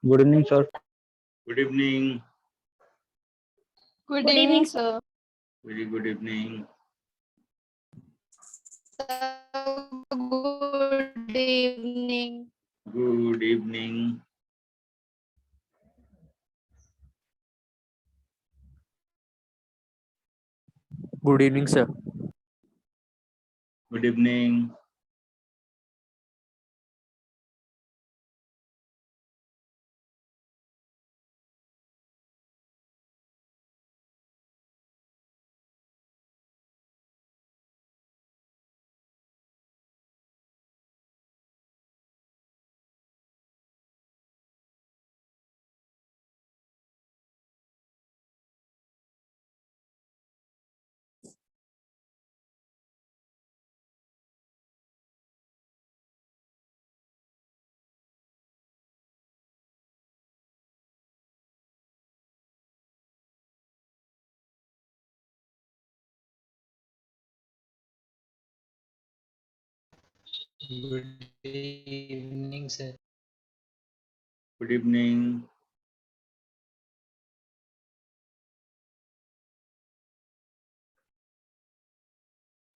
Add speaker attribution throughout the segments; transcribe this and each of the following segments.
Speaker 1: Good evening, sir.
Speaker 2: Good evening.
Speaker 3: Good evening, sir.
Speaker 2: Very good evening.
Speaker 3: Good evening.
Speaker 2: Good evening.
Speaker 1: Good evening, sir.
Speaker 2: Good evening.
Speaker 4: Good evening, sir.
Speaker 2: Good evening.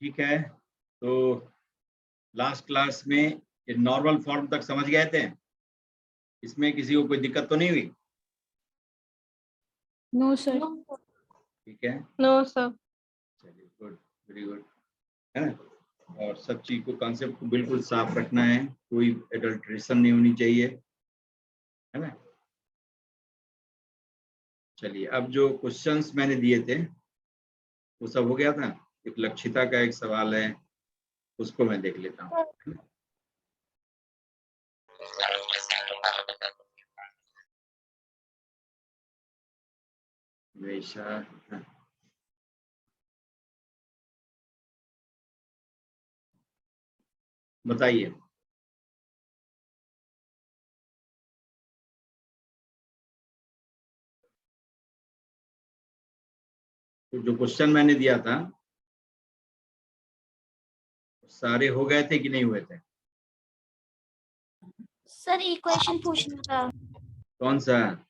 Speaker 2: ठीक है, तो last class में ये normal form तक समझ गए थे। इसमें किसी को कोई दिक्कत तो नहीं हुई?
Speaker 3: No, sir.
Speaker 2: ठीक है,
Speaker 3: No, sir.
Speaker 2: चलिए, गुड, वेरी गुड, है ना। और सब चीज को, कॉन्सेप्ट को बिल्कुल साफ रखना है, कोई एडल्ट्रेशन नहीं होनी चाहिए, है ना। चलिए, अब जो क्वेश्चंस मैंने दिए थे वो सब हो गया था। एक लक्षिता का एक सवाल है, उसको मैं देख लेता हूँ। हमेशा बताइए। तो जो क्वेश्चन मैंने दिया था सारे हो गए थे कि नहीं हुए थे?
Speaker 5: सर एक क्वेश्चन पूछना था
Speaker 2: कौन सा?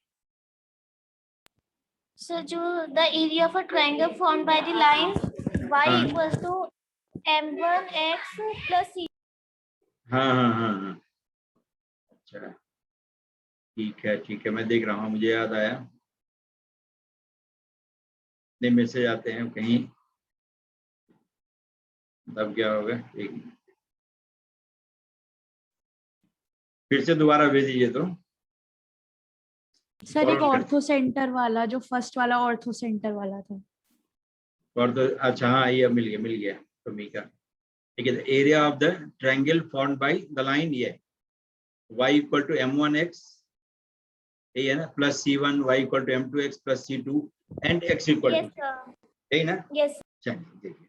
Speaker 5: सर, जो the area of a triangle formed by the line y
Speaker 2: हाँ।
Speaker 5: Equals to m1x plus c।
Speaker 2: हाँ हाँ हाँ हाँ, अच्छा, ठीक है ठीक है, मैं देख रहा हूँ, मुझे याद आया। इतने मैसेज आते हैं कहीं, तब क्या होगा। एक फिर से दोबारा भेज दीजिए तो।
Speaker 6: सर एक
Speaker 2: और
Speaker 6: ऑर्थो सेंटर वाला, जो फर्स्ट वाला ऑर्थो सेंटर वाला था।
Speaker 2: और तो अच्छा, हाँ, ये मिल गया टॉमी का। ठीक है, area of the triangle formed by the line ये y इक्वल टू m1x, यही है ना, plus c1, y equal to m2x plus c2 and x equal
Speaker 5: yes
Speaker 2: to,
Speaker 5: sir,
Speaker 2: यही ना।
Speaker 5: यस।
Speaker 2: चलिए देखिए,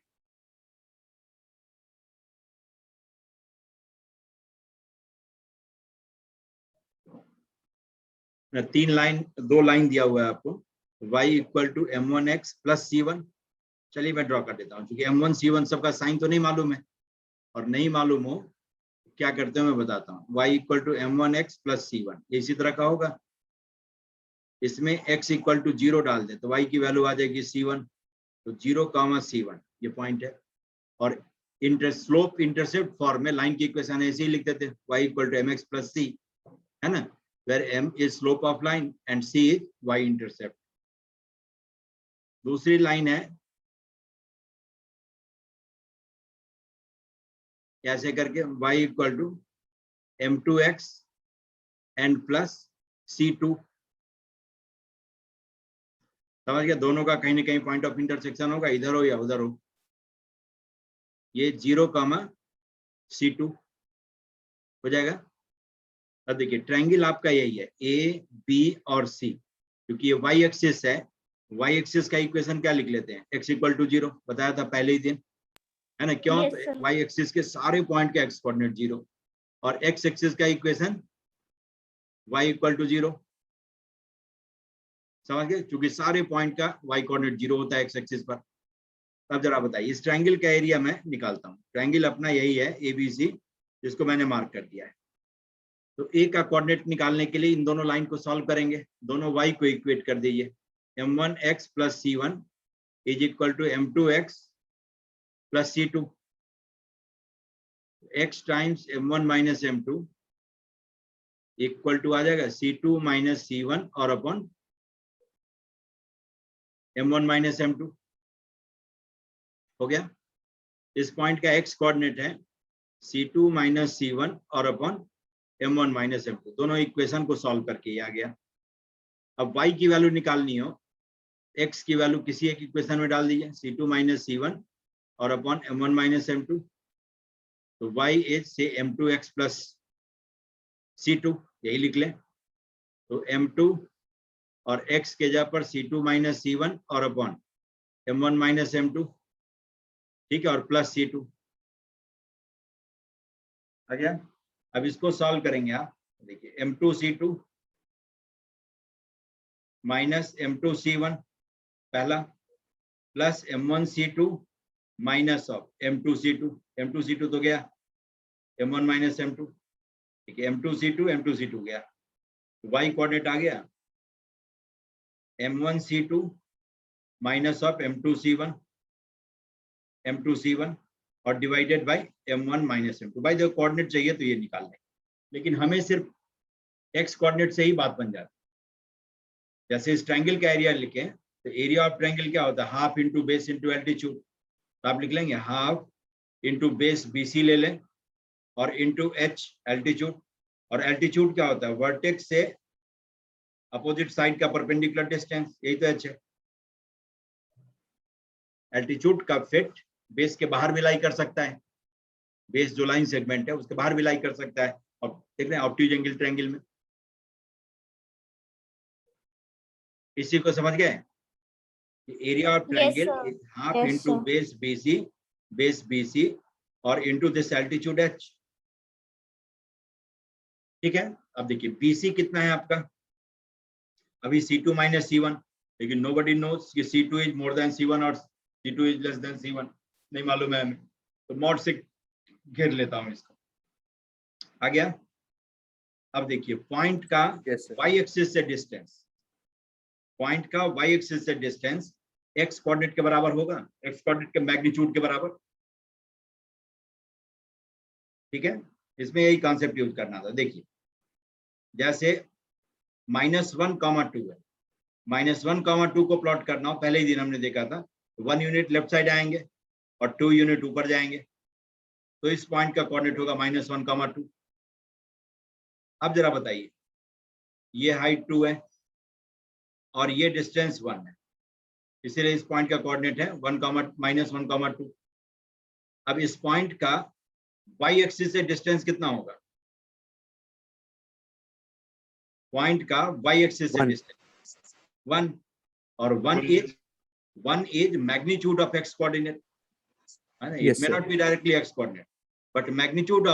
Speaker 2: दो लाइन दिया हुआ है आपको, y equal to m1x plus c1। चलिए मैं ड्रॉ कर देता हूँ, क्योंकि m1 c1 सबका साइन तो नहीं मालूम है, और नहीं मालूम हो क्या करते हैं मैं बताता हूँ। y equal to m1x plus c1 इसी तरह का होगा। इसमें x इक्वल टू 0 डाल दें तो y की वैल्यू आ जाएगी c1, तो 0 कामा c1 ये पॉइंट है। और स्लोप इंटरसेप्ट फॉर्म में लाइन की इक्वेशन ऐसे ही लिख देते हैं, y equal to mx plus c, है ना, where m is slope of line and c is y intercept। दूसरी लाइन है ऐसे करके, y equal to m2x and plus c2। समझ गया, दोनों का कहीं ना कहीं पॉइंट ऑफ इंटरसेक्शन होगा, इधर हो या उधर हो। ये 0 कामा c2 हो जाएगा। अब देखिए, ट्रायंगल आपका यही है ए बी और सी, क्योंकि ये y एक्सिस है। y एक्सिस का इक्वेशन क्या लिख लेते हैं, x इक्वल टू 0, बताया था पहले ही दिन, है ना। क्यों?
Speaker 5: Yes, sir.
Speaker 2: y एक्सिस के सारे पॉइंट के x कोऑर्डिनेट 0, और x एक्सिस का इक्वेशन y इक्वल टू 0। समझ गए, क्योंकि सारे पॉइंट का y कोऑर्डिनेट 0 होता है x एक्सिस पर। अब जरा बताइए, इस ट्रायंगल का एरिया मैं निकालता हूँ। ट्रायंगल अपना यही है ABC, जिसको मैंने मार्क कर दिया है। तो ए का कोऑर्डिनेट निकालने के लिए इन दोनों लाइन को सॉल्व करेंगे, दोनों y को इक्वेट कर दीजिए। m1x plus c1 is equal to m2x plus c2, x times m1 minus m2 equal to आ जाएगा c2 माइनस c1 और अपॉन m1 माइनस m2। हो गया। इस पॉइंट का x कोऑर्डिनेट है c2 माइनस c1 और अपॉन m1 माइनस m2। दोनों इक्वेशन को सॉल्व करके ये आ गया। अब y की वैल्यू निकालनी हो, x की वैल्यू किसी एक इक्वेशन में डाल दीजिए, c2 माइनस c1 और अपॉन m1 माइनस m2। तो y इज से m2x प्लस c2, यही लिख लें। तो m2 और x के जगह पर c2 माइनस c1 और अपॉन m1 माइनस m2, ठीक है, और प्लस c2 आ गया। अब इसको सॉल्व करेंगे आप, देखिए m2 c2 minus m2 c1 पहला plus m1 c2 minus of m2 c2, m2 c2 तो गया, m1 माइनस m2, ठीक है, m2 c2 गया। y कोऑर्डिनेट आ गया m1 c2 minus of m2 c1 और divided by m1 minus m2। भाई देखो कोऑर्डिनेट चाहिए तो ये निकाल लें, लेकिन हमें सिर्फ x कोऑर्डिनेट से ही बात बन जाती है। जैसे इस ट्रायंगल का एरिया लिखें तो एरिया ऑफ ट्रायंगल क्या होता है, half into base into altitude. तो आप लिख लेंगे हाफ इंटू बेस BC ले लें और इंटू h एल्टीट्यूड। और एल्टीट्यूड क्या होता है, वर्टेक्स से अपोजिट साइड का परपेंडिकुलर डिस्टेंस, यही तो h है। एल्टीट्यूड का फिट बेस के बाहर भी लाई कर सकता है, बेस जो लाइन सेगमेंट है उसके बाहर भी लाई कर सकता है। और देख रहे हैं ऑब्ट्यूज एंगल ट्रायंगल में, इसी को समझ गए। Area of triangle is half into base BC और इंटू दिस एल्टीट्यूड h, ठीक है। अब देखिए BC कितना है आपका, अभी C2 माइनस C1, लेकिन नोबडी नोस कि C2 is more than C1 और C2 is less than C1, नहीं मालूम है हमें, तो मॉड से घेर लेता हूं इसको। आ गया। अब देखिए पॉइंट का y एक्सिस से डिस्टेंस, पॉइंट का y एक्सिस से डिस्टेंस x कोऑर्डिनेट के बराबर होगा, x कोऑर्डिनेट के मैग्नीट्यूड के बराबर, ठीक है। इसमें यही कॉन्सेप्ट यूज करना था। देखिए जैसे -1, 2 है, -1, 2 को प्लॉट करना हो, पहले ही दिन हमने देखा था, 1 यूनिट लेफ्ट साइड आएंगे और 2 यूनिट ऊपर जाएंगे, तो इस पॉइंट का कोऑर्डिनेट होगा -1, 2। अब जरा बताइए, ये हाइट 2 है और ये डिस्टेंस 1 है, इसीलिए इस पॉइंट का कोऑर्डिनेट है -1, 2। अब इस पॉइंट का y एक्सिस से डिस्टेंस कितना होगा, पॉइंट का y एक्सिस से डिस्टेंस 1, और 1 is magnitude of x coordinate. It may not be directly x coordinate, but magnitude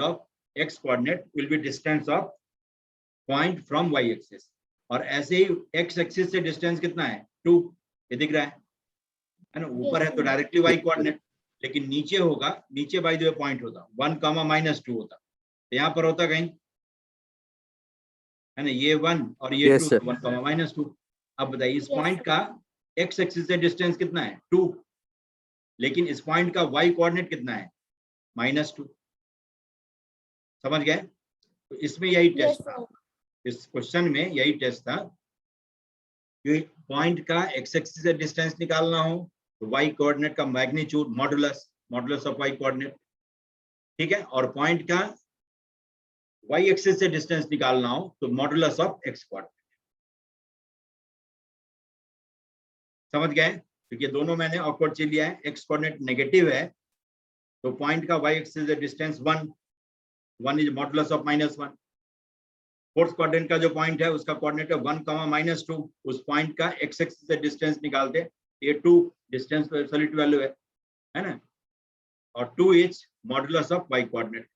Speaker 2: of x coordinate will be distance of point from y axis. और ऐसे ही x axis से distance कितना है, 2, ये दिख रहा है ना। ऊपर है तो डायरेक्टली y कोऑर्डिनेट, लेकिन नीचे होगा, नीचे बाय द वे पॉइंट होता 1, -2 होता, तो यहाँ पर होता कहीं, है ना, ये 1 और ये 2, 1, -2। अब बताइए इस पॉइंट का x एक्सिस से डिस्टेंस कितना है, 2, लेकिन इस पॉइंट का y कोऑर्डिनेट कितना है, -2। समझ गए। तो इसमें यही टेस्ट था, इस क्वेश्चन में यही टेस्ट था कि पॉइंट का x एक्सिस से डिस्टेंस निकालना हो तो y कोऑर्डिनेट का magnitude modulus of y coordinate, ठीक है, और पॉइंट का y एक्सिस से डिस्टेंस निकालना हो तो मॉडुलस ऑफ x कोऑर्डिनेट। समझ गए। क्योंकि दोनों मैंने ऑकवर्ड चीज लिया है, x कोऑर्डिनेट नेगेटिव है तो पॉइंट का y एक्सिस से distance 1 is modulus of -1। Fourth quadrant का जो पॉइंट है उसका कोऑर्डिनेट है 1, -2, उस पॉइंट का x एक्सिस से डिस्टेंस निकालते, ये 2 डिस्टेंस तो एब्सोल्यूट वैल्यू है ना, और 2 is modulus of y coordinate.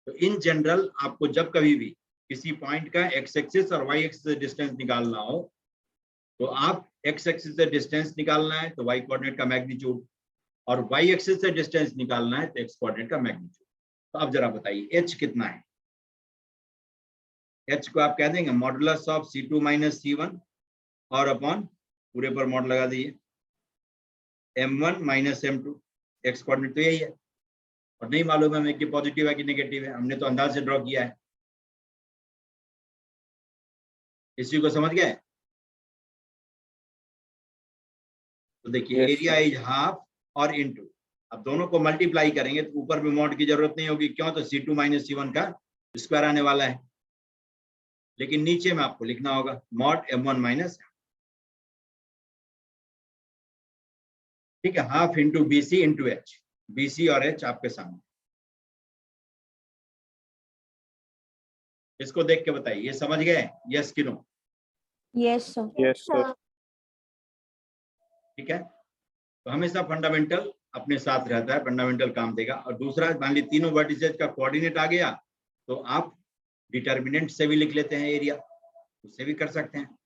Speaker 2: तो इन जनरल आपको जब कभी भी किसी पॉइंट का x एक्सिस और y एक्सिस से डिस्टेंस निकालना हो तो आप x एक्सिस से डिस्टेंस निकालना है तो y कोऑर्डिनेट का मैग्नीट्यूड, और y एक्सिस से डिस्टेंस निकालना है तो x कोऑर्डिनेट का मैग्नीट्यूड। तो अब जरा बताइए h कितना है, H को आप कह देंगे modulus of C2 minus C1 और अपॉन पूरे पर मॉड लगा दीजिए M1 minus M2। X coordinate तो यही है और नहीं मालूम है हमें कि पॉजिटिव है कि नेगेटिव है, हमने तो अंदाज से ड्रॉ किया है। इसी को समझ गए? तो देखिए
Speaker 1: Yes,
Speaker 2: एरिया इज हाफ और इनटू, अब दोनों को मल्टीप्लाई करेंगे तो ऊपर में मॉड की जरूरत नहीं होगी, क्यों? तो C2 माइनस C1 का स्क्वायर आने वाला है, लेकिन नीचे में आपको लिखना होगा मॉड M1 माइनस, ठीक है, half into BC into H। BC और H आपके सामने, इसको देख के बताइए ये समझ गए, यस कि no?
Speaker 6: Yes sir.
Speaker 1: yes sir,
Speaker 2: ठीक है, तो हमेशा फंडामेंटल अपने साथ रहता है, फंडामेंटल काम देगा। और दूसरा, मान ली तीनों वर्टिसेज का कोऑर्डिनेट आ गया तो आप डिटर्मिनेंट से भी लिख लेते हैं एरिया, उससे भी कर सकते हैं।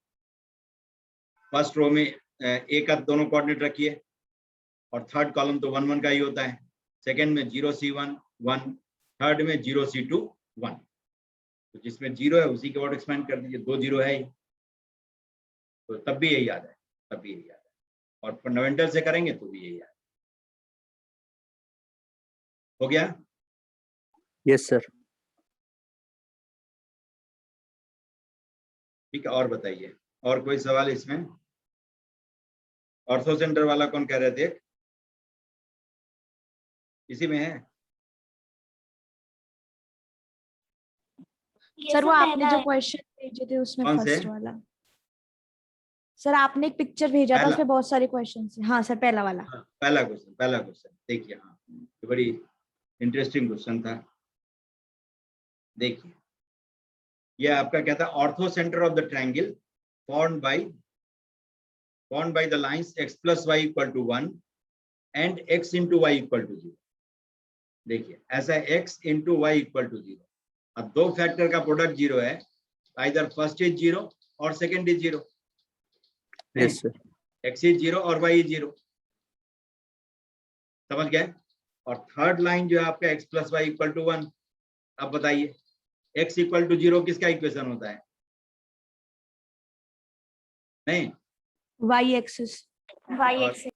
Speaker 2: फर्स्ट रो में ए का दोनों कोऑर्डिनेट रखिए और थर्ड कॉलम तो 1 1 का ही होता है, सेकंड में 0 C1 1, थर्ड में 0 C2 1, तो जिसमें 0 है उसी के वर्ड एक्सपेंड कर दीजिए, 2 0 है ही, तो तब भी यही याद है, तब भी यही याद है। और फंडामेंटल से करेंगे तो भी यही याद हो गया।
Speaker 1: yes sir,
Speaker 2: ठीक है, और बताइए, और कोई सवाल इसमें? ऑर्थो सेंटर वाला कौन कह रहे थे? इसी में है?
Speaker 5: ये
Speaker 6: सर वो
Speaker 5: सब
Speaker 6: आपने
Speaker 5: पहला
Speaker 6: जो
Speaker 5: है।
Speaker 6: क्वेश्चन भेजे थे उसमें
Speaker 2: कौन से?
Speaker 6: फर्स्ट वाला। सर आपने एक पिक्चर भेजा था,
Speaker 2: पहला?
Speaker 6: उसमें बहुत सारे क्वेश्चन थे। हाँ सर, पहला वाला।
Speaker 2: हाँ, पहला क्वेश्चन देखिए, हाँ ये बड़ी इंटरेस्टिंग क्वेश्चन था। देखिए ये आपका क्या था, ortho centre of the triangle formed by the lines x plus y equal to 1 and x into y equal to 0। देखिए ऐसा x into y equal to 0, अब दो फैक्टर का प्रोडक्ट 0 है, आइदर फर्स्ट इज 0 और second is 0,
Speaker 1: yes sir,
Speaker 2: x is 0 और y is 0, समझ गए? और थर्ड लाइन जो है आपका x plus y equal to 1, अब बताइए x equal to 0 किसका इक्वेशन होता है? नहीं,
Speaker 6: वाई एक्सिस।
Speaker 5: y
Speaker 2: और-
Speaker 5: एक्सिस।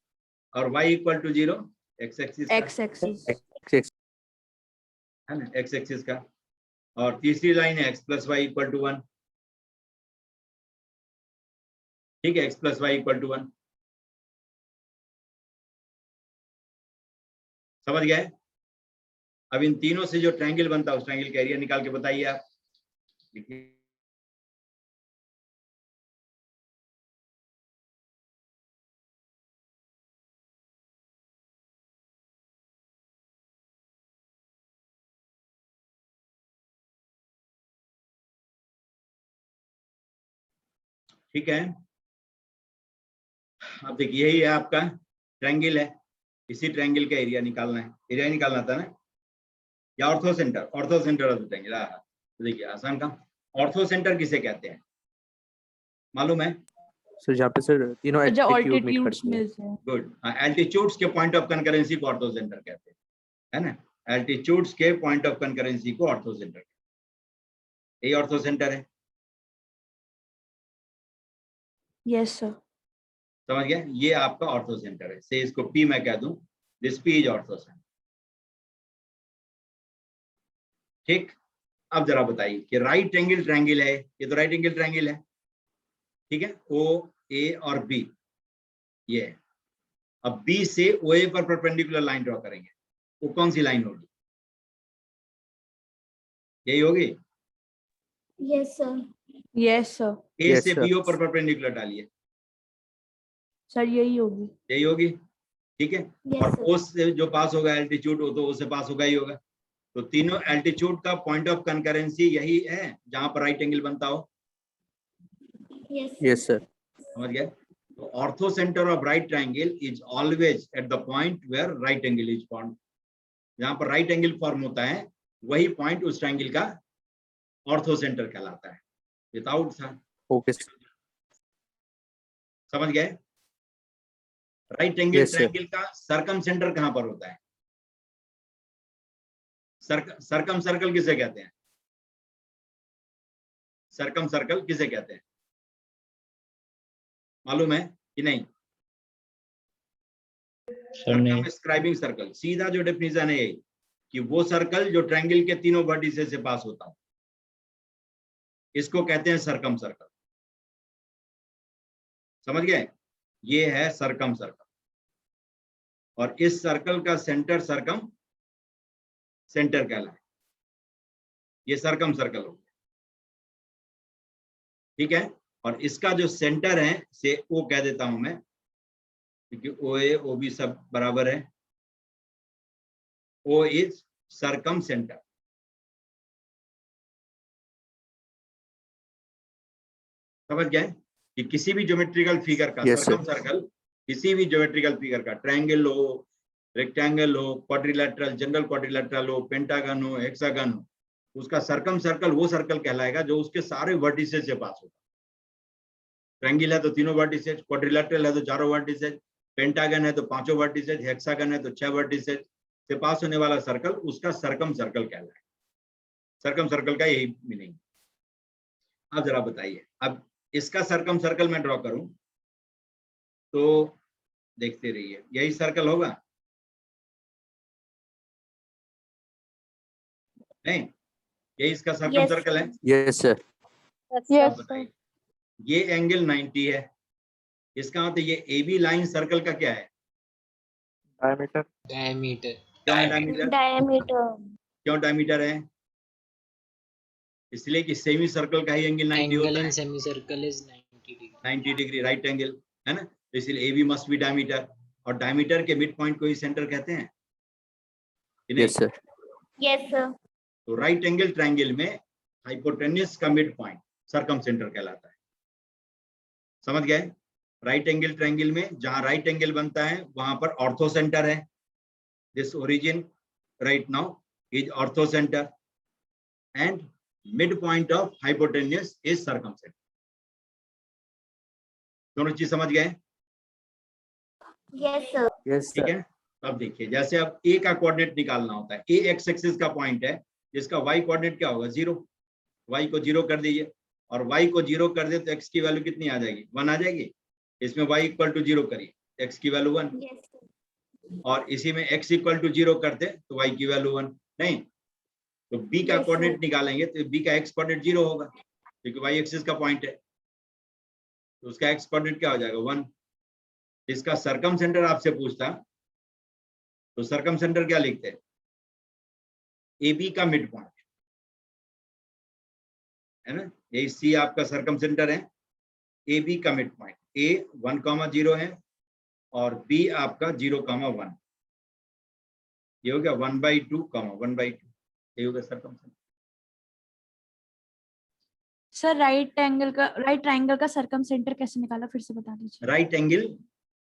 Speaker 2: और y equal to 0 x axis
Speaker 6: x axis.
Speaker 1: yes
Speaker 2: है ना, x एक्सिस का। और तीसरी लाइन है x plus y equal to 1, ठीक है, x plus y equal to 1, समझ गए? अब इन तीनों से जो ट्रायंगल बनता है उस ट्रायंगल का एरिया निकाल के बताइए आप। देखिए ठीक है, अब देखिए यही है आपका ट्रायंगल है, इसी ट्रायंगल का एरिया निकालना है, एरिया निकालना था ना, या ortho centre of the triangle. तो देखिए आसान काम, ऑर्थो सेंटर किसे कहते हैं मालूम है?
Speaker 1: सर, जहाँ पे सर तीनों
Speaker 6: जो
Speaker 1: एल्टीट्यूड मीट
Speaker 6: ऑल्टीट्यूड्स
Speaker 1: करते हैं।
Speaker 6: मिलते हैं।
Speaker 2: गुड, एल्टीट्यूड्स के पॉइंट ऑफ कंकरेंसी को ऑर्थो सेंटर कहते हैं, है ना, एल्टीट्यूड्स के पॉइंट ऑफ कंकरेंसी को ऑर्थो सेंटर, यही ऑर्थो सेंटर है,
Speaker 6: यस सर।
Speaker 2: समझ गए? ये आपका ऑर्थो सेंटर है, से इसको P मैं कह दूं, this P is ortho centre. ठीक, अब जरा बताइए कि राइट एंगल ट्रायंगल है, ये तो राइट एंगल ट्रायंगल है, ठीक है, O A और B ये है। अब B से OA पर परपेंडिकुलर लाइन ड्रॉ करेंगे, वो कौन सी लाइन होगी? यही होगी,
Speaker 5: yes sir.
Speaker 6: Yes sir.
Speaker 2: A
Speaker 1: Yes,
Speaker 2: से
Speaker 1: sir.
Speaker 2: BO पर परपेंडिकुलर डालिए,
Speaker 6: सर यही होगी।
Speaker 2: यही होगी, ठीक है।
Speaker 5: यस
Speaker 2: और
Speaker 5: सर।
Speaker 2: O से जो पास होगा एल्टीट्यूड, वो तो O से पास होगा ही होगा, तो तीनों एल्टीट्यूड का पॉइंट ऑफ कंकरेंसी यही है जहां पर राइट एंगल बनता हो,
Speaker 5: यस
Speaker 1: yes sir,
Speaker 2: समझ गए? तो orthocentre of right triangle is always at the point where right angle is form, जहां पर राइट एंगल फॉर्म होता है वही पॉइंट उस ट्रायंगल का ऑर्थो सेंटर कहलाता है, विदाउट था,
Speaker 1: okay sir,
Speaker 2: समझ गए? Right angle
Speaker 1: Yes, sir.
Speaker 2: Triangle का सर्कम सेंटर कहां पर होता है? सर्कम सर्कल किसे कहते हैं? सर्कम सर्कल किसे कहते हैं, मालूम है कि नहीं? सर्कमस्क्राइबिंग सर्कल, सीधा जो डेफिनेशन है यही कि वो सर्कल जो ट्रायंगल के तीनों वर्टिसेस से पास होता है, इसको कहते हैं सर्कम सर्कल। समझ गए? ये है सर्कम सर्कल, और इस सर्कल का सेंटर सर्कम सेंटर कहलाए, ये सर्कम सर्कल हो गया, ठीक है। और इसका जो सेंटर है से ओ कह देता हूं मैं, क्योंकि ओ ए ओ बी सब बराबर है। O is circumcentre. समझ गए कि किसी भी ज्योमेट्रिकल फिगर का
Speaker 1: Yes,
Speaker 2: सर्कम
Speaker 1: sir.
Speaker 2: सर्कल, किसी भी ज्योमेट्रिकल फिगर का, ट्रायंगल हो, रेक्टेंगल हो, क्वाड्रिलेटरल, जनरल क्वाड्रिलेटरल हो, पेंटागन हो, हेक्सागन हो, उसका सर्कम सर्कल वो सर्कल कहलाएगा जो उसके सारे वर्टिसेस से पास होता है। ट्रायंगल है तो तीनों वर्टिसेस, क्वाड्रिलेटरल है तो चारों वर्टिसेस, पेंटागन है तो पांचों वर्टिसेस, हेक्सागन है तो 6 वर्टिसेस से पास होने वाला सर्कल उसका सर्कम सर्कल कहलाएगा। सर्कम सर्कल का यही मीनिंग। अब जरा बताइए, अब इसका सर्कम सर्कल मैं ड्रॉ करूं तो देखते रहिए, यही सर्कल होगा नहीं? यही इसका सर्कम
Speaker 5: Yes,
Speaker 2: सर्कल है।
Speaker 1: Yes, sir.
Speaker 5: Yes,
Speaker 2: अब बताइए, ये एंगल 90 है, इसका मतलब ये ए बी लाइन सर्कल का क्या है?
Speaker 1: Diameter.
Speaker 4: डायमीटर।
Speaker 2: क्यों है डायमीटर?
Speaker 5: diameter.
Speaker 2: क्यों डायमीटर है? इसलिए कि सेमी सर्कल का ही एंगल 90
Speaker 4: एंगल
Speaker 2: होता
Speaker 4: इन
Speaker 2: है,
Speaker 4: semicircle is 90 degree.
Speaker 2: 90 degree right angle है ना, तो इसलिए A B must be diameter, और डायमीटर के मिड पॉइंट को ही सेंटर कहते हैं कि नहीं?
Speaker 1: Yes, sir.
Speaker 5: Yes, sir.
Speaker 2: तो राइट एंगल ट्रायंगल में हाइपोटेन्यूस का मिड पॉइंट सर्कम सेंटर कहलाता है। समझ गए? राइट एंगल ट्रायंगल में जहां राइट एंगल बनता है वहां पर ऑर्थो सेंटर है। This origin right now is ortho centre and mid point of hypotenuse is circum centre. दोनों चीज समझ गए?
Speaker 5: Yes, sir.
Speaker 1: Yes,
Speaker 2: ठीक
Speaker 1: sir.
Speaker 2: है। अब देखिए, जैसे अब ए का कोऑर्डिनेट निकालना होता है, ए एक्स एक्सिस का पॉइंट है जिसका वाई कोऑर्डिनेट क्या होगा? 0। वाई को 0 कर दीजिए, और वाई को 0 कर दे तो एक्स की वैल्यू कितनी आ जाएगी? 1 आ जाएगी। इसमें वाई इक्वल टू 0 करिए, एक्स की वैल्यू 1,
Speaker 5: Yes, sir.
Speaker 2: और इसी में एक्स इक्वल टू 0 करते तो वाई की वैल्यू 1 नहीं। तो बी का
Speaker 5: Yes,
Speaker 2: कोऑर्डिनेट
Speaker 5: sir.
Speaker 2: निकालेंगे तो बी का एक्स कोऑर्डिनेट 0 होगा, क्योंकि वाई एक्सिस का पॉइंट है, तो उसका एक्स कोऑर्डिनेट क्या हो जाएगा? 1। इसका सर्कम सेंटर आपसे पूछता तो सर्कम सेंटर क्या लिखते हैं? ए बी का मिड पॉइंट है ना, यही सी आपका सर्कम सेंटर है। ए बी का मिड पॉइंट, ए 1,0 है और बी आपका 0,1, ये हो गया 1/2, 1/2, ये हो गया circum centre.
Speaker 6: Sir right triangle का सर्कम सेंटर कैसे निकाला, फिर से बता दीजिए।
Speaker 2: राइट एंगल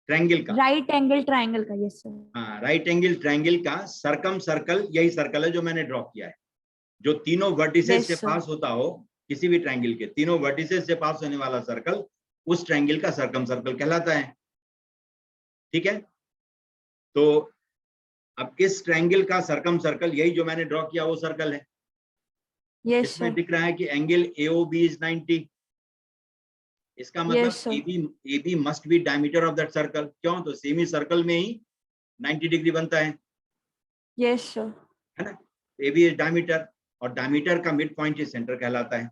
Speaker 2: ट्रायंगल का,
Speaker 6: राइट एंगल ट्रायंगल का, यस सर।
Speaker 2: हाँ, राइट एंगल ट्रायंगल का सर्कम सर्कल यही सर्कल है जो मैंने ड्रॉ किया है, जो तीनों वर्टिसेस
Speaker 6: Yes,
Speaker 2: से
Speaker 6: sir.
Speaker 2: पास होता हो, किसी भी ट्रायंगल के तीनों वर्टिसेस से पास होने वाला सर्कल उस ट्रायंगल का सर्कम सर्कल कहलाता है। ठीक है, तो अब इस ट्रायंगल का सर्कम सर्कल यही जो मैंने ड्रॉ किया वो सर्कल है।
Speaker 6: यस
Speaker 2: इसमें
Speaker 6: सर।
Speaker 2: दिख रहा है कि एंगल AOB इज 90। इसका मतलब
Speaker 6: Yes, sir.
Speaker 2: AB must be diameter of that circle. क्यों? तो सेमी सर्कल में ही 90 डिग्री बनता है,
Speaker 6: यस सर।
Speaker 2: है ना। AB इज डायमीटर, और डायमीटर का मिड पॉइंट इज सेंटर कहलाता है।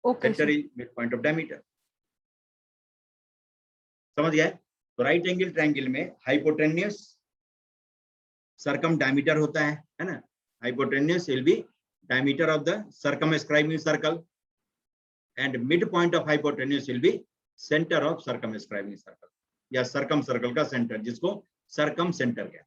Speaker 6: Okay
Speaker 2: centre
Speaker 6: sir.
Speaker 2: Is mid point of diameter. समझ गए? तो राइट एंगल ट्रायंगल में हाइपोटेन्यूस सर्कम डायमीटर होता है ना। Hypotenuse will be diameter of the circumscribing circle and midpoint of hypotenuse will be center of circumscribing circle या circum circle का center, जिसको circum center कहते हैं।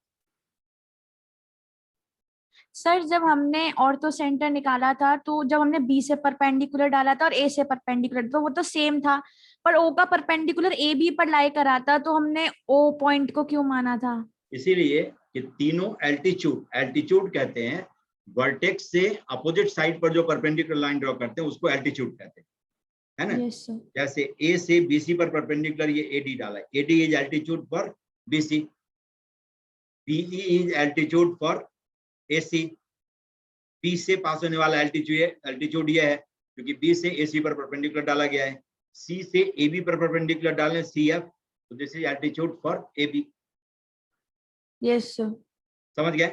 Speaker 6: सर जब हमने ऑर्थो सेंटर निकाला था तो जब हमने बी से परपेंडिकुलर डाला था और ए से परपेंडिकुलर, तो वो तो सेम था, पर ओ का परपेंडिकुलर ए बी पर लाई करा था, तो हमने ओ पॉइंट को क्यों माना था?
Speaker 2: इसीलिए कि तीनों एल्टीट्यूड कहते हैं, वर्टेक्स से अपोजिट साइड पर जो परपेंडिकुलर लाइन ड्रॉ करते हैं उसको एल्टीट्यूड कहते हैं, है ना।
Speaker 6: Yes sir.
Speaker 2: जैसे ए से BC पर परपेंडिकुलर ये AD डाला है, AD is altitude for BC, BE is altitude for AC, B से पास होने वाला एल्टीट्यूड ये है, क्योंकि बी से AC पर परपेंडिकुलर डाला गया है, सी से AB पर परपेंडिकुलर डालें CF, तो this is altitude for AB।
Speaker 6: Yes sir.
Speaker 2: समझ गए?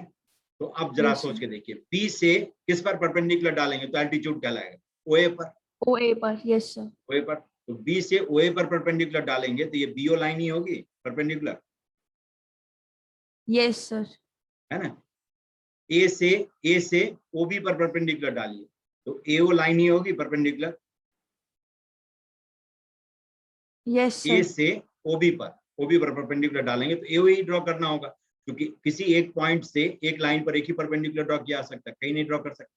Speaker 2: तो अब जरा
Speaker 6: Yes,
Speaker 2: सोच
Speaker 6: sir.
Speaker 2: के देखिए, बी से किस पर परपेंडिकुलर डालेंगे तो एल्टीट्यूड कहलाएगा, OA पर।
Speaker 6: OA पर, यस सर।
Speaker 2: OA पर, तो बी से OA पर परपेंडिकुलर डालेंगे तो ये BO लाइन ही होगी परपेंडिकुलर,
Speaker 6: यस सर।
Speaker 2: है ना। A से OB पर परपेंडिकुलर डालिए तो AO लाइन ही होगी परपेंडिकुलर।
Speaker 6: Yes
Speaker 2: A
Speaker 6: sir.
Speaker 2: से OB पर परपेंडिकुलर डालेंगे तो AO ही ड्रॉ करना होगा, क्योंकि किसी एक पॉइंट से एक लाइन पर एक ही परपेंडिकुलर ड्रॉ किया जा सकता है, कहीं नहीं ड्रॉ कर सकते।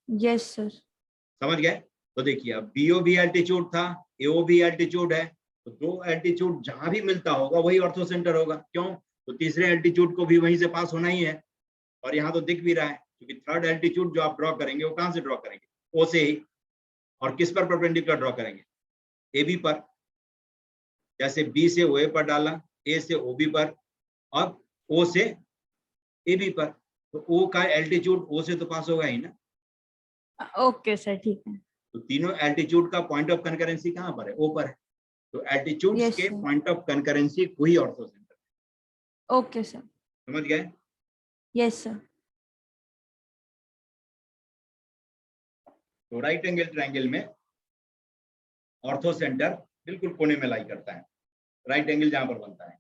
Speaker 6: Yes sir.
Speaker 2: समझ गए? तो देखिए अब BO भी एल्टीट्यूड था, AO भी एल्टीट्यूड है, तो दो एल्टीट्यूड जहां भी मिलता होगा वही ऑर्थो सेंटर होगा। क्यों? तो तीसरे एल्टीट्यूड को भी वहीं से पास होना ही है, और यहाँ तो दिख भी रहा है, क्योंकि थर्ड एल्टीट्यूड जो आप ड्रॉ करेंगे वो कहां से ड्रॉ करेंगे? O से ही। और किस पर परपेंडिकुलर ड्रॉ करेंगे? AB पर। जैसे B से OA पर डाला, A से OB पर, अब O से AB पर, तो O का एल्टीट्यूड O से तो पास होगा ही ना।
Speaker 6: ओके सर, ठीक है।
Speaker 2: तो तीनों एल्टीट्यूड का पॉइंट ऑफ कनकरेंसी कहाँ पर है? O पर है। तो एल्टीट्यूड्स
Speaker 6: Yes,
Speaker 2: के
Speaker 6: sir.
Speaker 2: पॉइंट ऑफ कनकरेंसी को ही ऑर्थो सेंटर।
Speaker 6: Okay sir.
Speaker 2: समझ गए?
Speaker 6: Yes sir.
Speaker 2: तो राइट एंगल ट्रायंगल में ऑर्थो सेंटर बिल्कुल कोने में लाई करता है, राइट एंगल जहां पर बनता है,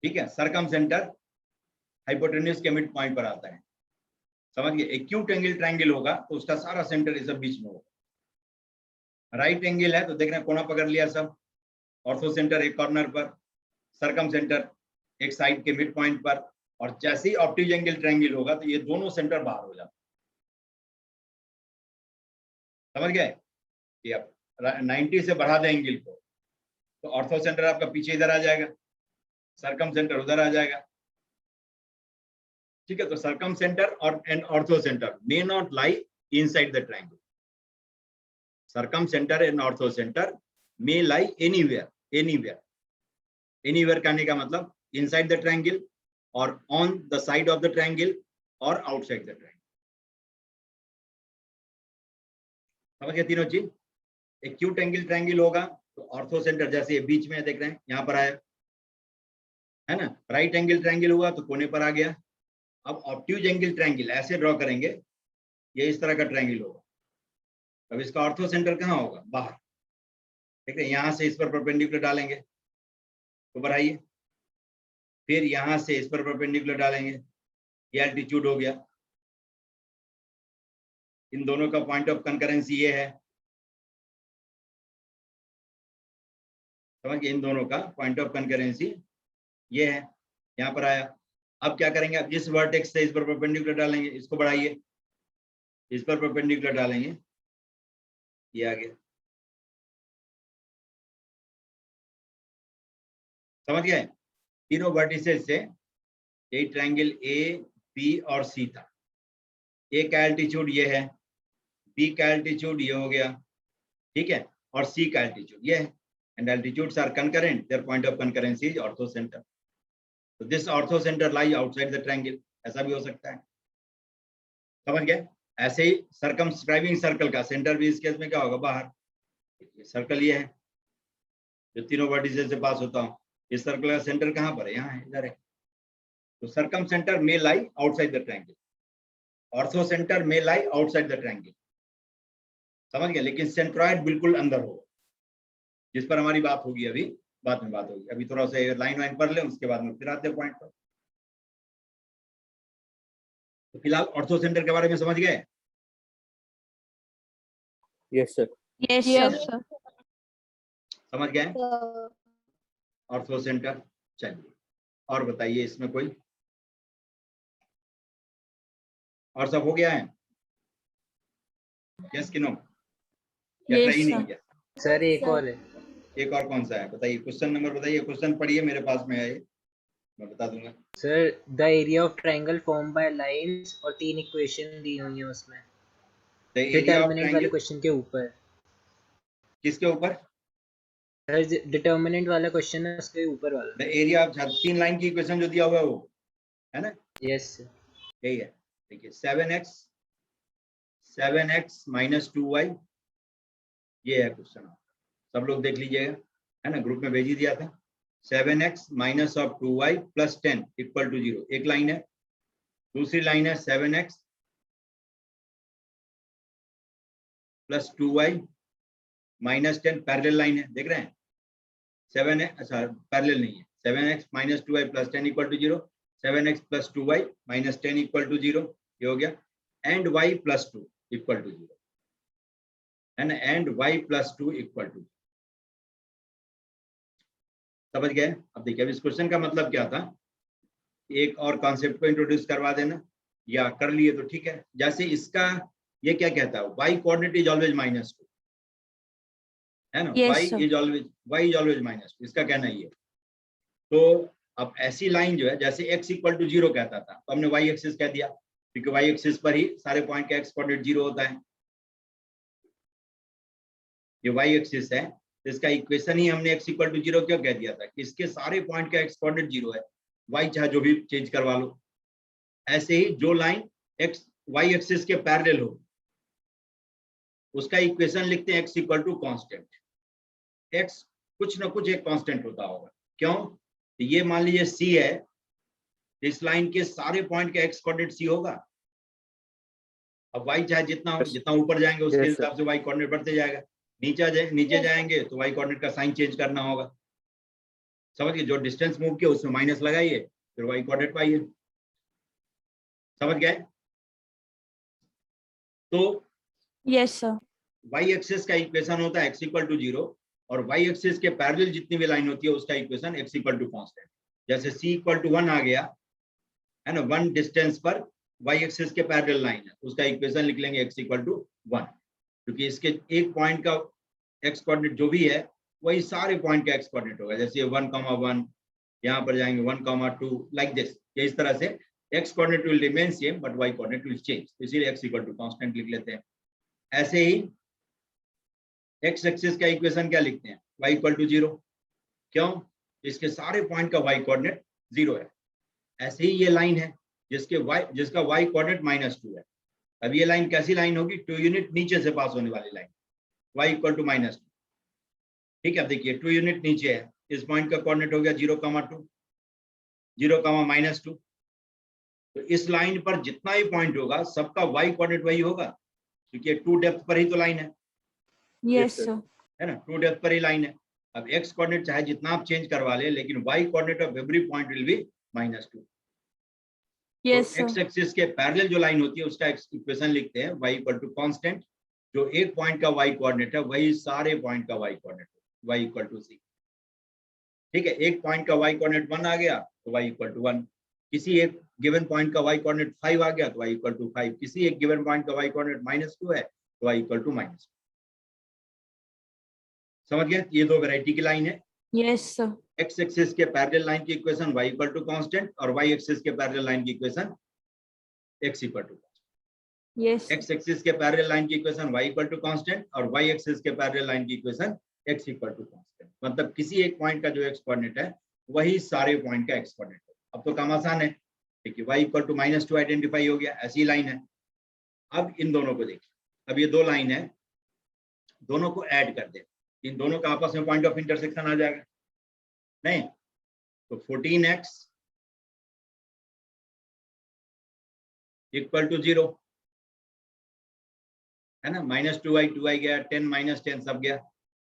Speaker 2: ठीक है। सरकम सेंटर हाइपोटेन्यूज के मिड पॉइंट पर आता है। समझ गए? एक्यूट एंगल ट्रायंगल होगा तो उसका सारा सेंटर इस बीच में होगा। राइट एंगल है तो देख रहे हैं कोना पकड़ लिया सब, ऑर्थो सेंटर एक कॉर्नर पर, सरकम सेंटर एक साइड के मिड पॉइंट पर, और जैसे ही ऑप्टिज एंगल ट्रायंगल होगा तो ये दोनों सेंटर बाहर हो जाते। समझ गए? ये अब 90 से बढ़ा दें एंगल को तो ऑर्थो सेंटर आपका पीछे इधर आ जाएगा, सरकम सेंटर उधर आ जाएगा, ठीक है। तो सरकम सेंटर और and orthocenter may not lie inside the triangle. Circumcenter and orthocenter may lie anywhere कहने का मतलब इनसाइड द ट्रायंगल और on the side of the triangle और आउटसाइड द ट्रायंगल। समझ गए तीनों चीज? एक्यूट एंगल ट्रायंगल होगा तो ऑर्थो सेंटर जैसे ये बीच में देख रहे हैं यहाँ पर आया, है ना। राइट एंगल ट्रायंगल हुआ तो कोने पर आ गया। अब ऑब्ट्यूज एंगल ट्रायंगल ऐसे ड्रॉ करेंगे, ये इस तरह का ट्रायंगल होगा, अब इसका ऑर्थो सेंटर कहाँ होगा? बाहर। ठीक है, यहाँ से इस पर परपेंडिकुलर डालेंगे तो बढ़ाइए, फिर यहाँ से इस पर परपेंडिकुलर डालेंगे, ये एल्टीट्यूड हो गया। इन दोनों का पॉइंट ऑफ कंकरेंसी ये है, समझ गए? इन दोनों का पॉइंट ऑफ कंकरेंसी ये है, यहाँ पर आया। अब क्या करेंगे? अब जिस वर्टेक्स से इस पर परपेंडिकुलर डालेंगे, इसको बढ़ाइए, इस पर परपेंडिकुलर डालेंगे, ये आ गया। समझ गए? तीनों वर्टिसेस से यही ट्रायंगल A, B और C था। A का एल्टीट्यूड ये है, B का एल्टीट्यूड ये हो गया, ठीक है, और C का एल्टीट्यूड ये है। And altitudes are concurrent, their point of concurrency is orthocenter. तो this orthocenter lie outside the triangle, ऐसा भी हो सकता है। समझ गए? ऐसे ही सर्कमस्क्राइबिंग सर्कल का सेंटर भी इस केस में क्या होगा? बाहर। सर्कल ये है जो तीनों वर्टिसेस से पास होता हूँ, इस सर्कल का सेंटर कहाँ पर है? यहाँ है, इधर है। तो circum centre may lie outside the triangle, ortho centre may lie outside the triangle. समझ गए? लेकिन सेंट्रॉइड बिल्कुल अंदर होगा, जिस पर हमारी बात होगी अभी, बाद में बात होगी। अभी थोड़ा सा लाइन वाइन पढ़ लें, उसके बाद में फिर आते हैं पॉइंट पर। तो फिलहाल ऑर्थो सेंटर के बारे में समझ गए?
Speaker 1: Yes sir.
Speaker 6: Yes
Speaker 3: yes
Speaker 6: sir.
Speaker 3: Sir.
Speaker 2: समझ गए ऑर्थो सेंटर? चलिए और बताइए, इसमें कोई और सब हो गया है? यस कि नो? या
Speaker 6: Yes,
Speaker 2: ट्राई नहीं
Speaker 6: sir.
Speaker 2: किया?
Speaker 4: सर एक और है।
Speaker 2: एक और कौन सा है बताइए? क्वेश्चन नंबर बताइए, क्वेश्चन पढ़िए, मेरे पास में है ये, मैं बता दूंगा।
Speaker 4: Sir the area of triangle form by lines, और 3 इक्वेशन दी हुई है उसमें,
Speaker 2: द एरिया ऑफ
Speaker 4: डिटर्मिनेंट वाले
Speaker 2: ट्रायंगल
Speaker 4: क्वेश्चन के ऊपर।
Speaker 2: किसके ऊपर?
Speaker 4: सर डिटर्मिनेंट वाला क्वेश्चन है उसके ऊपर वाला।
Speaker 2: द एरिया ऑफ 3 लाइन की इक्वेशन जो दिया हुआ है वो है ना,
Speaker 4: यस सर।
Speaker 2: यही है। देखिए 7x 7x माइनस 2y, ये है क्वेश्चन। सब लोग देख लीजिएगा, है ना, ग्रुप में भेज ही दिया था। 7x minus of 2y plus 10 equal to 0, एक लाइन है। दूसरी लाइन है 7x plus 2y minus 10, parallel line है, देख रहे हैं। 7x, अच्छा पैरेलल नहीं है, 7x minus 2y plus 10 equal to 0, 7x plus 2y minus 10 equal to 0, ये हो गया। And y plus 2 equal to 0, है ना, and y plus 2 equal to, समझ गए। अब देखिए, अब इस क्वेश्चन का मतलब क्या था, एक और कॉन्सेप्ट को इंट्रोड्यूस करवा देना, या कर लिए तो ठीक है। जैसे इसका ये क्या कहता है, y coordinate is always minus 2, है ना,
Speaker 6: Yes,
Speaker 2: y
Speaker 6: sir.
Speaker 2: Is always minus 2, इसका कहना ये। तो अब ऐसी लाइन जो है, जैसे x इक्वल टू 0 कहता था, तो हमने y एक्सिस कह दिया, क्योंकि y एक्सिस पर ही सारे पॉइंट का x कोऑर्डिनेट 0 होता है। ये y एक्सिस है, तो इसका इक्वेशन ही हमने x इक्वल टू 0 क्यों कह दिया था, कि इसके सारे पॉइंट का x कोऑर्डिनेट 0 है, y चाहे जो भी चेंज करवा लो। ऐसे ही जो लाइन x y एक्सिस के पैरेलल हो, उसका इक्वेशन लिखते हैं x equal to constant. x कुछ ना कुछ एक कांस्टेंट होता होगा, क्यों, तो ये मान लीजिए c है, इस लाइन के सारे पॉइंट का x कोऑर्डिनेट c होगा। अब y चाहे जितना हो, जितना ऊपर जाएंगे उसके
Speaker 1: Yes, sir.
Speaker 2: हिसाब से y कोऑर्डिनेट बढ़ते जाएगा, नीचे जाएंगे तो y कोऑर्डिनेट का साइन चेंज करना होगा। समझ गए, जो डिस्टेंस मूव किया उसमें माइनस लगाइए, फिर y कोऑर्डिनेट पाइए। समझ गए। तो
Speaker 6: Yes, sir.
Speaker 2: y एक्सिस का इक्वेशन होता है x इक्वल टू 0, और y एक्सिस के पैरेलल जितनी भी लाइन होती है उसका equation x equal to constant. जैसे c इक्वल टू 1 आ गया, है ना, 1 डिस्टेंस पर y एक्सिस के पैरेलल लाइन है, उसका इक्वेशन लिख लेंगे x इक्वल टू 1, क्योंकि इसके एक पॉइंट का x कोऑर्डिनेट जो भी है वही सारे पॉइंट का x कोऑर्डिनेट होगा। जैसे 1,1 यहाँ पर जाएंगे 1,2 लाइक दिस, इस तरह से x coordinate will remain same but y coordinate will change, इसीलिए x इक्वल टू कांस्टेंट लिख लेते हैं। ऐसे ही x एक्सिस का इक्वेशन क्या लिखते हैं, y इक्वल टू 0, क्यों, इसके सारे पॉइंट का y कोऑर्डिनेट 0 है। ऐसे ही ये लाइन है जिसका y कोऑर्डिनेट -2 है। अब ये लाइन कैसी लाइन होगी, 2 यूनिट नीचे से पास होने वाली लाइन, y इक्वल टू -2, ठीक है। अब देखिए 2 यूनिट नीचे है, इस पॉइंट का कोऑर्डिनेट हो गया 0,2, 0,-2, तो इस लाइन पर जितना भी पॉइंट होगा सबका y कोऑर्डिनेट वही होगा, क्योंकि 2 डेप्थ पर ही तो लाइन है,
Speaker 6: Yes, sir.
Speaker 2: है ना, 2 डेप्थ पर ही लाइन है। अब x कोऑर्डिनेट चाहे जितना आप चेंज करवा ले, लेकिन y coordinate of every point will be -2।
Speaker 6: Yes,
Speaker 2: तो
Speaker 6: sir.
Speaker 2: x एक्सिस के पैरेलल जो लाइन होती है उसका इक्वेशन लिखते हैं y इक्वल टू कांस्टेंट, जो एक पॉइंट का y कोऑर्डिनेट है वही सारे पॉइंट का y कोऑर्डिनेट है, y इक्वल टू c, ठीक है। एक पॉइंट का y कोऑर्डिनेट 1 आ गया तो y इक्वल टू 1, किसी एक गिवन पॉइंट का y कोऑर्डिनेट 5 आ गया तो y इक्वल टू 5, किसी एक गिवन पॉइंट का y कोऑर्डिनेट -2 है तो y इक्वल टू -2। समझ गए, ये दो वैरायटी की लाइन है।
Speaker 6: Yes, sir.
Speaker 2: x एक्सिस के पैरेलल लाइन की equation y equal to constant, और y एक्सिस के पैरेलल लाइन की equation x equal to,
Speaker 6: Yes.
Speaker 2: x axis के पैरेलल लाइन की equation y equal to constant, और y एक्सिस के parallel line की equation x equal to constant. मतलब किसी एक पॉइंट का जो x कोऑर्डिनेट है वही सारे पॉइंट का x कोऑर्डिनेट है। अब तो काम आसान है, देखिए y इक्वल टू -2 आइडेंटिफाई हो गया, ऐसी लाइन है। अब इन दोनों को देखिए, अब ये दो लाइन है, दोनों को ऐड कर दे, इन दोनों का आपस में पॉइंट ऑफ इंटरसेक्शन आ जाएगा, नहीं तो 14x इक्वल टू 0, है ना, -2y गया, 10 -10 सब गया,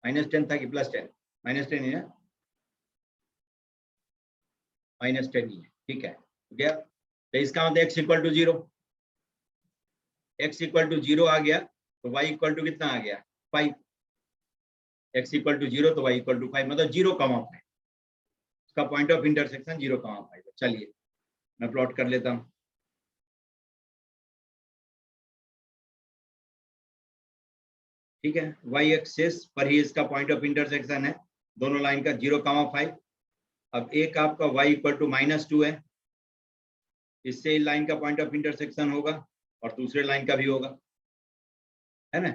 Speaker 2: -10 था कि +10, -10 ही है, -10 ही है, ठीक है, गया। तो इसका मतलब x equal to 0, x equal to 0 आ गया तो y इक्वल टू कितना आ गया 5, x इक्वल टू 0 तो y इक्वल टू 5, मतलब 0,5, इसका पॉइंट ऑफ इंटरसेक्शन 0,5। चलिए मैं प्लॉट कर लेता हूं, ठीक है, y एक्सिस पर ही इसका पॉइंट ऑफ इंटरसेक्शन है दोनों लाइन का 0,5। अब एक आपका y इक्वल टू -2 है, इससे लाइन का पॉइंट ऑफ इंटरसेक्शन होगा और दूसरे लाइन का भी होगा, है ना।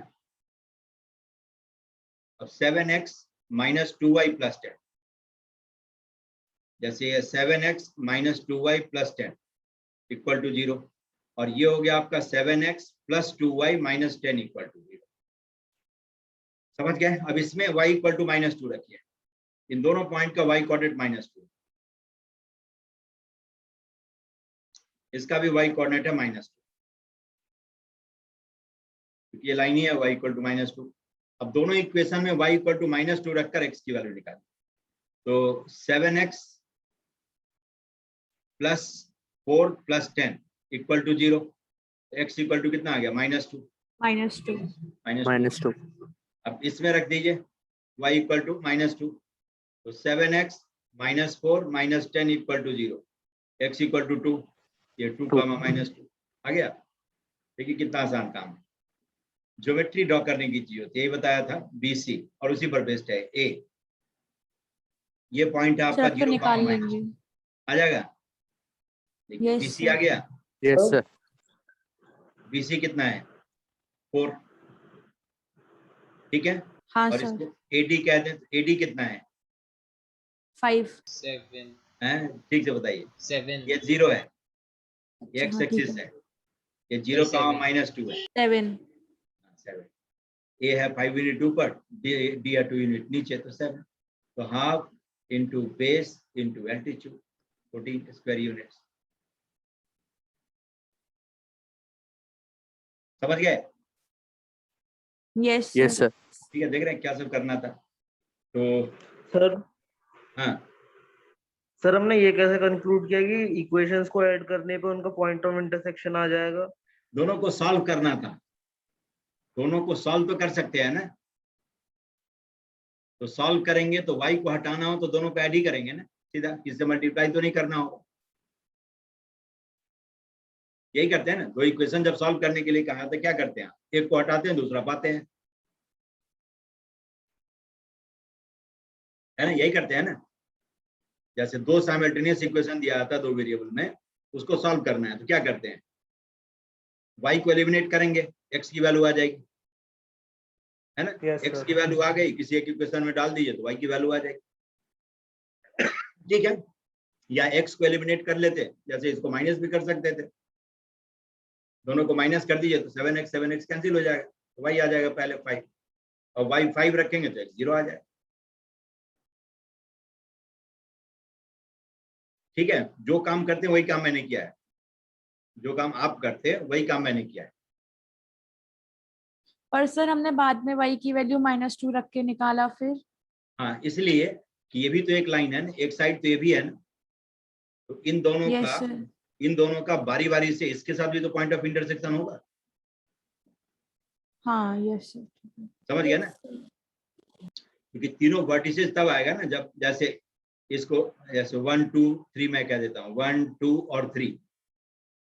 Speaker 2: अब 7x -2y + 10, जैसे ये 7x -2y + 10 इक्वल टू 0, और ये हो गया आपका 7x plus 2y minus 10 equal to 0। समझ गए? अब इसमें y इक्वल टू -2 रखिए, इन दोनों पॉइंट का y कोऑर्डिनेट -2, इसका भी y कोऑर्डिनेट है -2, क्योंकि ये लाइन ही है y इक्वल टू -2। अब दोनों इक्वेशन में y इक्वल टू -2 रखकर x की वैल्यू निकालें, तो 7x plus 4 plus 10 equal to 0, x equal to कितना आ गया -2,
Speaker 1: -2
Speaker 2: अब इसमें रख दीजिए y इक्वल टू -2, तो 7x -4 minus 10 equal to 0, x equal to 2, ये 2 -2 आ गया। देखिए कितना आसान काम है, ज्योमेट्री ड्रॉ करने की चीज होती है, यही बताया था BC, और उसी पर बेस्ड है A। ये पॉइंट है आपका
Speaker 6: सर तो
Speaker 2: 0,
Speaker 6: निकाल
Speaker 2: -2
Speaker 6: लेंगे।
Speaker 2: आ जाएगा। देखिए
Speaker 6: Yes,
Speaker 2: BC
Speaker 6: sir.
Speaker 2: आ गया,
Speaker 1: यस सर
Speaker 2: BC कितना है 4, ठीक है,
Speaker 6: हाँ
Speaker 2: और
Speaker 6: सर
Speaker 2: इसको AD कहते हैं, AD कितना है
Speaker 6: 5।
Speaker 4: 7
Speaker 2: हैं? ठीक से बताइए,
Speaker 4: 7
Speaker 2: ये 0 है, ये
Speaker 6: अच्छा,
Speaker 2: x
Speaker 6: हाँ, ठीक
Speaker 2: एक्सिस
Speaker 6: है।
Speaker 2: है, ये 0,
Speaker 4: seven.
Speaker 2: -2 है,
Speaker 6: 7।
Speaker 2: 7। A है 5 यूनिट ऊपर, D है 2 यूनिट नीचे, तो 7, तो half into base into altitude, 14 square units. समझ गए?
Speaker 6: यस
Speaker 1: यस सर
Speaker 2: ठीक है, देख रहे हैं क्या सब करना था। तो
Speaker 7: सर
Speaker 2: हाँ,
Speaker 7: सर हमने ये कैसे कंक्लूड किया कि इक्वेशंस को ऐड करने पे उनका पॉइंट ऑफ इंटरसेक्शन आ जाएगा?
Speaker 2: दोनों को सॉल्व करना था, दोनों को सॉल्व तो कर सकते हैं ना, तो सॉल्व करेंगे तो y को हटाना हो तो दोनों को ऐड ही करेंगे ना, सीधा, किससे मल्टीप्लाई तो नहीं करना हो। यही करते हैं ना, दो इक्वेशन जब सॉल्व करने के लिए कहा तो क्या करते हैं, एक को हटाते हैं दूसरा पाते हैं, है ना, यही करते हैं ना। जैसे दो साइमल्टेनियस इक्वेशन दिया था दो वेरिएबल में, उसको सॉल्व करना है तो क्या करते हैं, y को एलिमिनेट करेंगे, x की वैल्यू आ जाएगी, है ना,
Speaker 7: Yes,
Speaker 2: x
Speaker 7: sir.
Speaker 2: की वैल्यू आ गई, किसी एक इक्वेशन में डाल दीजिए तो y की वैल्यू आ जाएगी, ठीक है। या x को एलिमिनेट कर लेते, जैसे इसको माइनस भी कर सकते थे, दोनों को माइनस कर दीजिए तो 7x कैंसिल हो जाएगा, तो y आ जाएगा पहले 5, और y 5 रखेंगे तो x 0 आ जाएगा। ठीक है, जो काम करते हैं वही काम मैंने किया है, जो काम आप करते हैं वही काम मैंने किया है।
Speaker 6: पर सर हमने बाद में y की वैल्यू -2 रख के निकाला फिर।
Speaker 2: हाँ, इसलिए कि ये भी तो एक लाइन है ना, एक साइड तो ये भी है ना, तो इन दोनों
Speaker 6: यस
Speaker 2: का,
Speaker 6: सर।
Speaker 2: इन दोनों का बारी बारी से इसके साथ भी तो पॉइंट ऑफ इंटरसेक्शन होगा,
Speaker 6: हाँ यस सर।
Speaker 2: समझ गया ना, क्योंकि तीनों वर्टिसेस तब आएगा ना जब, जैसे इसको जैसे 1 2 3 मैं कह देता हूँ, 1 2 और 3,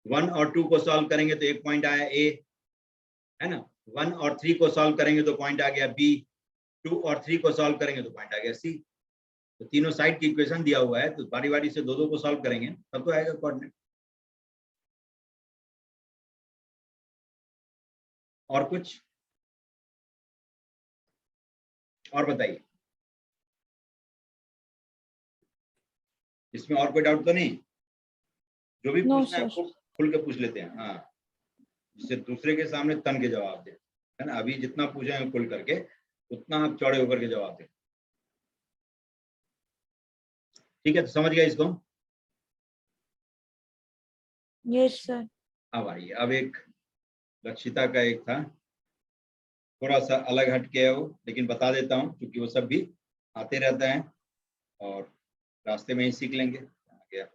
Speaker 2: 1 और 2 को सॉल्व करेंगे तो एक पॉइंट आया A, है ना, 1 और 3 को सॉल्व करेंगे तो पॉइंट आ गया B, 2 और 3 को सॉल्व करेंगे तो पॉइंट आ गया C। तो तीनों साइड की इक्वेशन दिया हुआ है, तो बारी बारी से दो दो को सॉल्व करेंगे तब तो आएगा कोऑर्डिनेट। और कुछ और बताइए, इसमें और कोई डाउट तो नहीं? जो भी
Speaker 6: No,
Speaker 2: पूछना है
Speaker 6: sir.
Speaker 2: खुल के पूछ लेते हैं, हाँ, जिससे दूसरे के सामने तन के जवाब दे, है ना। अभी जितना पूछे हैं खुल करके उतना आप चौड़े होकर के जवाब दें, ठीक है। तो समझ गया इसको?
Speaker 6: Yes sir.
Speaker 2: अब आइए, अब एक लक्षिता का एक था, थोड़ा सा अलग हटके है वो, लेकिन बता देता हूँ क्योंकि वो सब भी आते रहता है और रास्ते में ही सीख लेंगे। आ गया,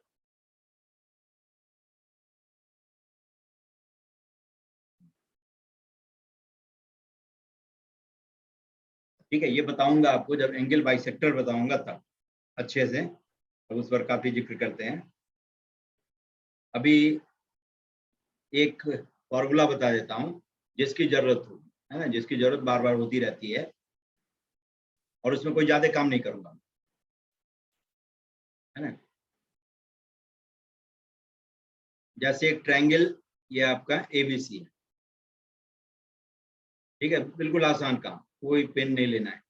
Speaker 2: ठीक है, ये बताऊंगा आपको जब एंगल बाइसेक्टर बताऊंगा तब अच्छे से, अब उस पर काफी जिक्र करते हैं। अभी एक फॉर्मूला बता देता हूँ जिसकी जरूरत हो, है ना, जिसकी जरूरत बार बार होती रहती है, और उसमें कोई ज्यादा काम नहीं करूंगा, है ना। जैसे एक ट्रायंगल, ये आपका ABC है, ठीक है, बिल्कुल आसान काम, कोई पेन नहीं लेना है।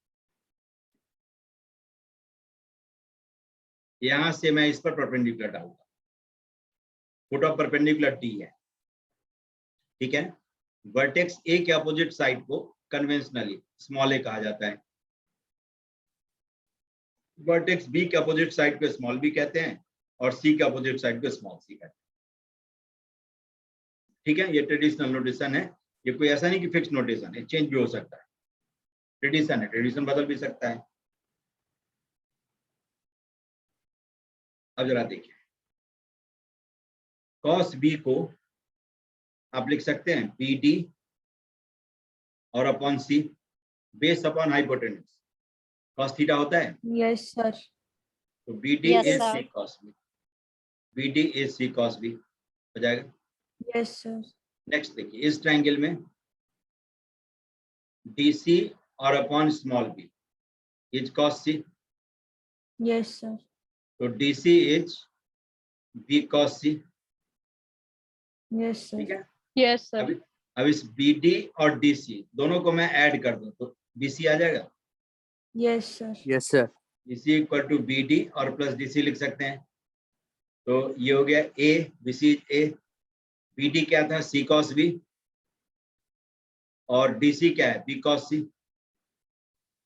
Speaker 2: यहां से मैं इस पर परपेंडिकुलर डालूंगा, फुट ऑफ परपेंडिकुलर D है, ठीक है। वर्टेक्स ए के अपोजिट साइड को कन्वेंशनली स्मॉल ए कहा जाता है, वर्टेक्स बी के अपोजिट साइड को स्मॉल बी कहते हैं और सी के अपोजिट साइड को स्मॉल सी कहते हैं। ठीक है, ये ट्रेडिशनल नोटेशन है, ये कोई ऐसा नहीं कि फिक्स नोटेशन है, चेंज भी हो सकता है, ट्रेडिशन है, ट्रेडिशन बदल भी सकता है। अब जरा देखिए, कॉस बी को आप लिख सकते हैं बी डी और upon C base upon hypotenuse, cos theta होता है,
Speaker 6: यस सर।
Speaker 2: तो B D
Speaker 3: Yes,
Speaker 2: is
Speaker 3: sir.
Speaker 2: C cos B, B D is C cos B हो जाएगा।
Speaker 6: Yes sir.
Speaker 2: नेक्स्ट देखिए, इस ट्रायंगल में डी सी और upon small B is cos C,
Speaker 6: yes sir.
Speaker 2: तो D C is B cos C.
Speaker 6: Yes
Speaker 2: ठीक
Speaker 6: sir.
Speaker 2: है,
Speaker 3: Yes, sir.
Speaker 2: अब इस बी डी और डी सी दोनों को मैं ऐड कर दूं तो बी सी आ जाएगा,
Speaker 6: yes sir.
Speaker 1: Yes sir.
Speaker 2: B C equal to B D और प्लस डी सी लिख सकते हैं, तो ये हो गया A, B C A, B D क्या था सी कॉस बी और डी सी क्या है बी कॉस सी,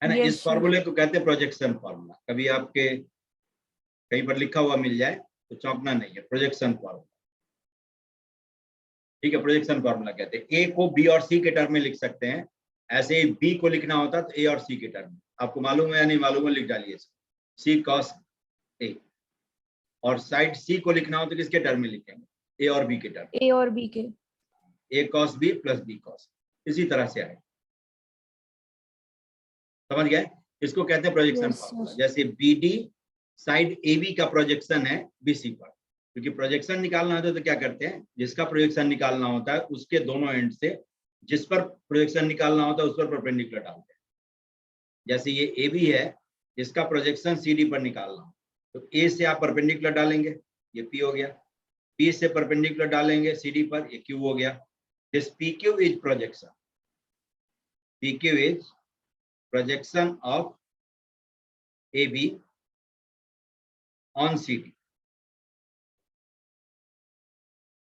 Speaker 2: है ना।
Speaker 6: Yes,
Speaker 2: इस
Speaker 6: sir.
Speaker 2: फॉर्मूले को कहते हैं प्रोजेक्शन फॉर्मूला, कभी आपके कहीं पर लिखा हुआ मिल जाए तो चौंकना नहीं है, प्रोजेक्शन फॉर्मूला। ठीक है, प्रोजेक्शन फॉर्मूला कहते हैं। ए को बी और सी के टर्म में लिख सकते हैं, ऐसे ही बी को लिखना होता तो ए और सी के टर्म में। आपको मालूम है या नहीं मालूम है, लिख डालिए सी कॉस ए, और साइड सी को लिखना हो तो किसके टर्म में लिखेंगे, ए और बी के टर्म,
Speaker 6: ए और बी के,
Speaker 2: A cos B plus B cos, इसी तरह से आए, समझ गए। इसको कहते हैं प्रोजेक्शन
Speaker 6: Yes,
Speaker 2: फॉर्मूला।
Speaker 6: sir.
Speaker 2: जैसे B D side A B का प्रोजेक्शन है बीसी पर, क्योंकि प्रोजेक्शन निकालना होता है तो क्या करते हैं, जिसका प्रोजेक्शन निकालना होता है उसके दोनों एंड से जिस पर प्रोजेक्शन निकालना होता है उस पर परपेंडिकुलर डालते हैं। जैसे ये ए बी है, इसका प्रोजेक्शन सी डी पर निकालना हो तो ए से आप परपेंडिकुलर डालेंगे, ये पी हो गया, पी से परपेंडिकुलर डालेंगे सी डी पर, ये क्यू हो गया। This P Q is projection, P Q is projection of AB on CD।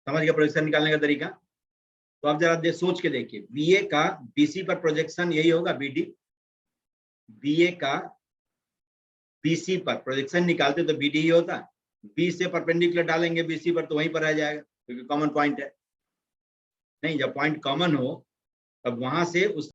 Speaker 2: समझ गया प्रोजेक्शन निकालने का तरीका। तो आप जरा सोच के देखिए, बीए का बीसी पर प्रोजेक्शन यही होगा बीडी, बीए का बीसी पर प्रोजेक्शन निकालते तो बीडी ही होता, बी से परपेंडिकुलर डालेंगे बीसी पर तो वहीं पर आ जाएगा क्योंकि कॉमन पॉइंट है। नहीं, जब पॉइंट कॉमन हो तब वहां से उस